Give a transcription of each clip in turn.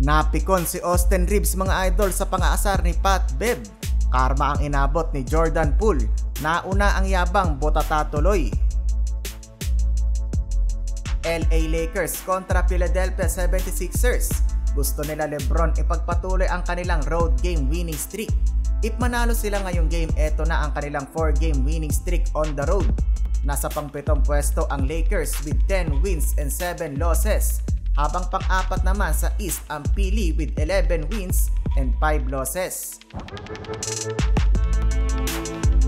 Napikon si Austin Reeves mga idol sa pang-aasar ni Pat Bev. Karma ang inabot ni Jordan Poole. Nauna ang yabang, botata tuloy. LA Lakers kontra Philadelphia 76ers. Gusto nila LeBron ipagpatuloy ang kanilang road game winning streak. If manalo sila ngayong game, eto na ang kanilang 4-game winning streak on the road. Nasa pang-pitong pwesto ang Lakers with 10 wins and 7 losses. Habang pang-apat naman sa East ang Philly with 11 wins and 5 losses.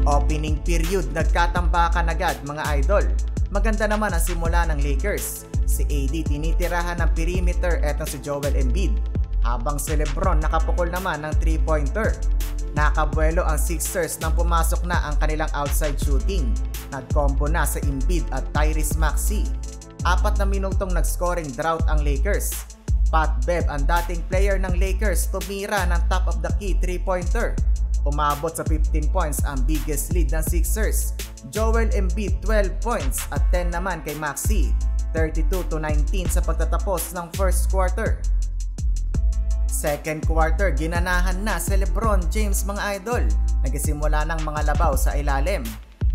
Opening period, nagkatambakan agad mga idol. Maganda naman ang simula ng Lakers. Si AD tinitirahan ng perimeter, etong si Joel Embiid. Habang si LeBron nakapukol naman ng 3-pointer. Nakabuelo ang Sixers nang pumasok na ang kanilang outside shooting. Nagkombo na sa Embiid at Tyrese Maxey. 4 na minutong nag-scoring drought ang Lakers. Pat Bev, ang dating player ng Lakers, tumira ng top of the key 3-pointer. Umabot sa 15 points ang biggest lead ng Sixers. Joel Embiid 12 points at 10 naman kay Maxey. 32-19 sa pagtatapos ng first quarter. Second quarter, ginanahan na si LeBron James mga idol. Nagsimula ng mga labaw sa ilalim.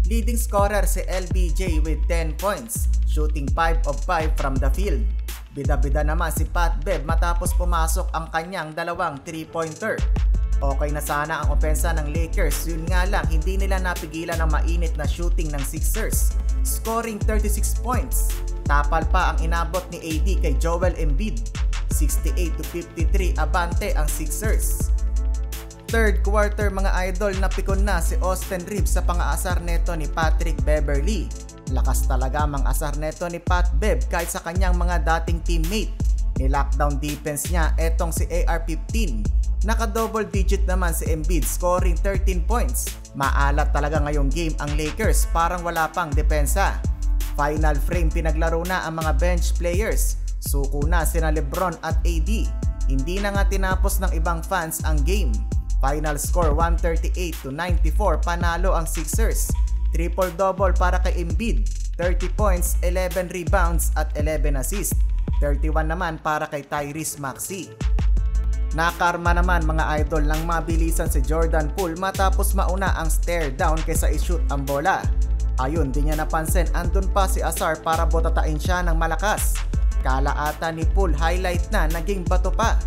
Leading scorer si LBJ with 10 points, shooting 5 of 5 from the field. Bida-bida naman si Pat Bev matapos pumasok ang kanyang dalawang 3-pointer. Okay na sana ang opensa ng Lakers, yun nga lang hindi nila napigilan ang mainit na shooting ng Sixers, scoring 36 points. Tapal pa ang inabot ni AD kay Joel Embiid, 68-53 abante ang Sixers. Third quarter mga idol, napikon na si Austin Reeves sa pang-aasar neto ni Patrick Beverley. Lakas talaga mang-asar neto ni Pat Bev kahit sa kanyang mga dating teammate. Ni-lockdown defense niya etong si AR-15. Naka-double digit naman si Embiid, scoring 13 points. Maalat talaga ngayong game ang Lakers, parang wala pang depensa. Final frame, pinaglaro na ang mga bench players. Suko na sina LeBron at AD. Hindi na nga tinapos ng ibang fans ang game. Final score 138-94, panalo ang Sixers. Triple-double para kay Embiid, 30 points, 11 rebounds at 11 assists. 31 naman para kay Tyrese Maxey. Nakarma naman mga idol ng mabilisan si Jordan Poole matapos mauna ang stare down kaysa i-shoot ang bola. Ayun, di niya napansin, andun pa si Ausar para botatain siya ng malakas. Kala ata ni Poole highlight na, naging bato pa.